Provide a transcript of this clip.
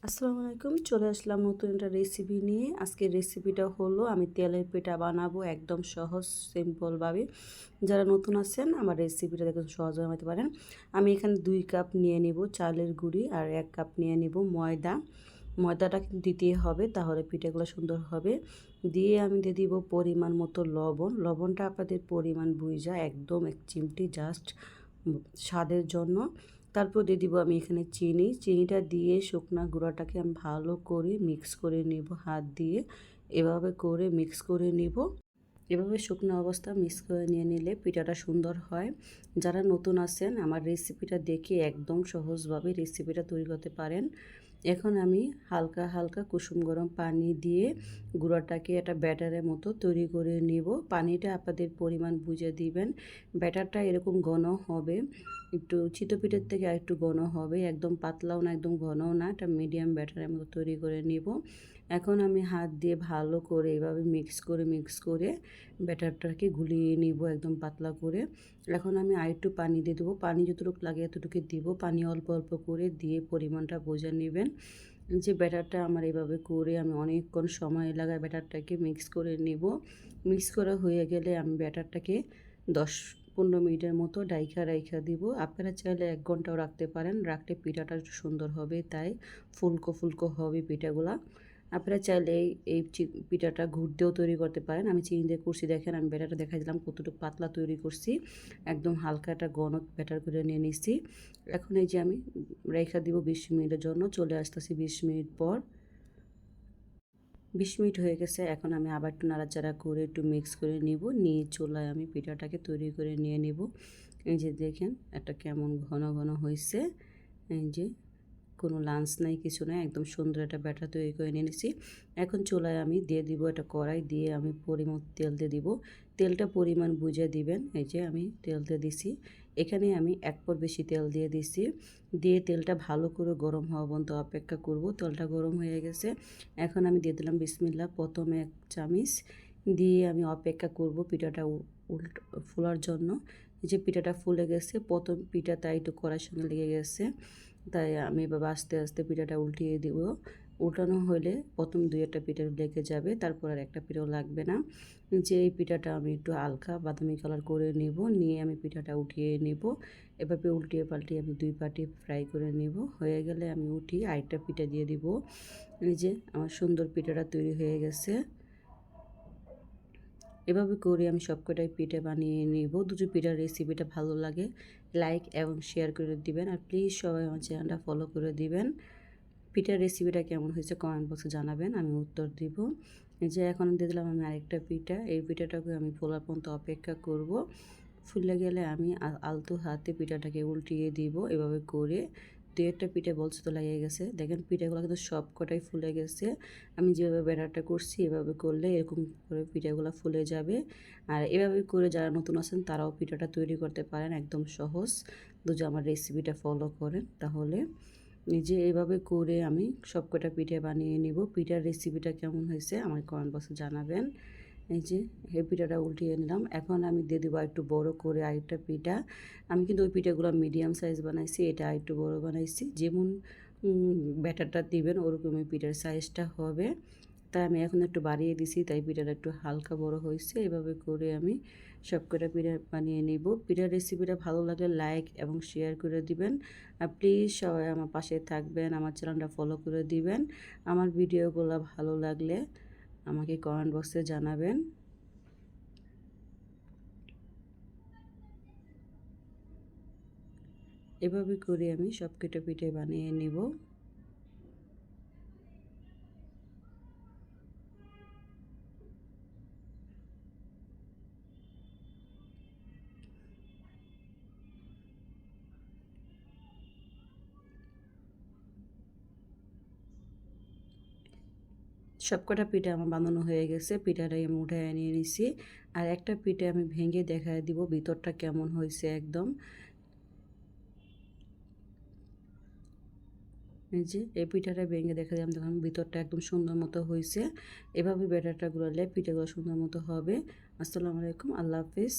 আসসালামু আলাইকুম, চলে আসলাম নতুন একটা রেসিপি নিয়ে। আজকের রেসিপিটা হলো আমি তেলের পিঠা বানাবো একদম সহজ সিম্পলভাবে। যারা নতুন আছেন আমার রেসিপিটা দেখুন সহজ বানাতে পারেন। আমি এখানে 2 কাপ নিয়ে নিব চালের গুঁড়ি আর 1 কাপ নিয়ে নিব ময়দা। ময়দাটা কিন্তু দিতেই হবে, তাহলে পিঠাগুলো সুন্দর হবে। দিয়ে আমি দিয়ে দিব পরিমাণ মতো লবণ। লবণটা আপনাদের পরিমাণ বুঝা একদম 1 চিমটি জাস্ট স্বাদের জন্য। তারপর দিয়ে দিব আমি এখানে চিনি। চিনিটা দিয়ে শুকনা গুঁড়াটাকে আমি ভালো করে মিক্স করে নেব হাত দিয়ে। এভাবে করে মিক্স করে নিব। এভাবে শুকনো অবস্থা মিক্স করে নিয়ে নিলে পিঠাটা সুন্দর হয়। যারা নতুন আছেন আমার রেসিপিটা দেখে একদম সহজভাবে রেসিপিটা তৈরি করতে পারেন। এখন আমি হালকা হালকা কুসুম গরম পানি দিয়ে গুঁড়াটাকে একটা ব্যাটারের মতো তৈরি করে নিব। পানিটা আপনাদের পরিমাণ বুঝে দিবেন। ব্যাটারটা এরকম ঘন হবে, একটু চিতপিঠের থেকে আর একটু ঘন হবে, একদম পাতলাও না একদম ঘনও না, একটা মিডিয়াম ব্যাটারের মতো তৈরি করে নিব। এখন আমি হাত দিয়ে ভালো করে এভাবে মিক্স করে ব্যাটারটাকে গুলিয়ে নিব একদম পাতলা করে। এখন আমি আরেকটু পানি দিয়ে দেবো, পানি যতটুকু লাগে এতটুকু দিব, পানি অল্প অল্প করে দিয়ে পরিমাণটা বুঝে নেবেন। যে ব্যাটারটা আমার এভাবে করে আমি অনেকক্ষণ সময় লাগায় ব্যাটারটাকে মিক্স করে নিব। মিক্স করা হয়ে গেলে আমি ব্যাটারটাকে 10-15 মিনিটের মতো রাইখা দিব। আপনারা চাইলে 1 ঘন্টাও রাখতে পারেন, রাখলে পিঠাটা একটু সুন্দর হবে, তাই ফুলকো ফুলকো হবে পিঠাগুলা। আপনারা চাইলে এই পিঠাটা গুড় দিয়েও তৈরি করতে পারেন। আমি চিনি দিয়ে করছি, দেখেন আমি ব্যাটারটা দেখাই দিলাম কতটুকু পাতলা তৈরি করছি। একদম হালকা একটা ঘন ব্যাটার করে নিয়ে নিচ্ছি। এখন এই যে আমি রেখা দিব 20 মিনিটের জন্য। চলে আসতেছি 20 মিনিট পর। 20 মিনিট হয়ে গেছে। এখন আমি আবার একটু নাড়াচাড়া করে একটু মিক্স করে নিব। নিয়ে চুলায় আমি পিঠাটাকে তৈরি করে নিয়ে নেব। এই যে দেখেন একটা কেমন ঘন ঘন হয়েছে। এই যে কোনো লাঞ্চ নাই কিছু নাই, একদম সুন্দর একটা ব্যাটার তৈরি করে নিয়ে নিয়েছি। এখন চুলায় আমি দিয়ে দিব একটা কড়াই, দিয়ে আমি পরিমাণ তেল দিয়ে দিব। তেলটা পরিমাণ বুঝে দিবেন। এই যে আমি তেল দিয়ে দিছি, এখানে আমি 1 পট বেশি তেল দিয়ে দিছি। দিয়ে তেলটা ভালো করে গরম হওয়া পর্যন্ত অপেক্ষা করব। তেলটা গরম হয়ে গেছে, এখন আমি দিয়ে দিলাম বিসমিল্লাহ। প্রথমে 1 চামচ দিয়ে আমি অপেক্ষা করব পিঠাটা উল্টো ফোলার জন্য। যে পিঠাটা ফুলে গেছে, প্রথম পিঠা তাই একটু কড়াইয়ের সঙ্গে লেগে গেছে, তাই আমি এভাবে আস্তে আস্তে পিঠাটা উল্টিয়ে দিব। উল্টানো হলে প্রথম 2-1টা পিঠা লেগে যাবে, তারপর আর একটা পিঠাও লাগবে না। যে এই পিঠাটা আমি একটু হালকা বাদামি কালার করে নেব, নিয়ে আমি পিঠাটা উঠিয়ে নেব। এভাবে উল্টিয়ে পাল্টিয়ে আমি 2 পাটি ফ্রাই করে নেব। হয়ে গেলে আমি উঠিয়ে আরেকটা পিঠা দিয়ে দিব। এই যে আমার সুন্দর পিঠাটা তৈরি হয়ে গেছে। এভাবে করে আমি সবকটাই পিঠে বানিয়ে নিব। দুটো পিঠার রেসিপিটা ভালো লাগে লাইক এবং শেয়ার করে দিবেন, আর প্লিজ সবাই আমার চ্যানেলটা ফলো করে দিবেন। পিঠার রেসিপিটা কেমন হয়েছে কমেন্ট বক্সে জানাবেন, আমি উত্তর দিব। এই যে এখন দিয়ে দিলাম আমি আরেকটা পিঠা। এই পিঠাটাকে আমি ফোলার পর্যন্ত অপেক্ষা করব। ফুলে গেলে আমি আলতো হাতে পিঠাটাকে উল্টিয়ে দিব। এভাবে করে 2-1টা পিঠা বলছে তো লেগে গেছে। দেখেন পিঠাগুলো কিন্তু সব কটাই ফুলে গেছে। আমি যেভাবে ব্যাটারটা করছি এভাবে করলে এরকম করে পিঠাগুলো ফুলে যাবে। আর এভাবে করে যারা নতুন আছেন তারাও পিঠাটা তৈরি করতে পারেন, একদম সহজ। যদি আমার রেসিপিটা ফলো করেন তাহলে। নিজে এভাবে করে আমি সবকটা পিঠে বানিয়ে নিব। পিঠার রেসিপিটা কেমন হয়েছে আমার কমেন্ট বক্সে জানাবেন। এই যে এই পিঠাটা উল্টিয়ে নিলাম। এখন আমি দিয়ে দেবো একটু বড় করে আরেকটা পিঠা। আমি কিন্তু ওই পিঠাগুলো মিডিয়াম সাইজ বানাইছি, এটা আরেকটু বড় বানাইছি। যেমন ব্যাটারটা দিবেন ওরকমই পিঠার সাইজটা হবে। তাই আমি এখন একটু বাড়িয়ে দিছি, তাই পিঠাটা একটু হালকা বড় হয়েছে। এভাবে করে আমি সবকটা পিঠা বানিয়ে নিব। পিঠার রেসিপিটা ভালো লাগলে লাইক এবং শেয়ার করে দিবেন। আর প্লিজ সবাই আমার পাশে থাকবেন, আমার চ্যানেলটা ফলো করে দিবেন। আমার ভিডিওগুলো ভালো লাগলে আমাকে কমেন্ট বক্সে জানাবেন। এভাবে করে আমি সবকটা পিঠে বানিয়ে নিব। সবকটা পিঠা আমার বানানো হয়ে গেছে। পিঠাটাই আমি উঠায় নিয়ে নিছি। আর একটা পিঠে আমি ভেঙে দেখায় দিব ভিতরটা কেমন হয়েছে একদম। এই যে এই পিঠাটা ভেঙে দেখা দিলাম, দেখুন ভিতরটা একদম সুন্দর মতো হয়েছে। এভাবে ব্যাটারটা গুলালে পিঠাগুলো সুন্দর মতো হবে। আসসালামু আলাইকুম, আল্লাহ হাফিজ।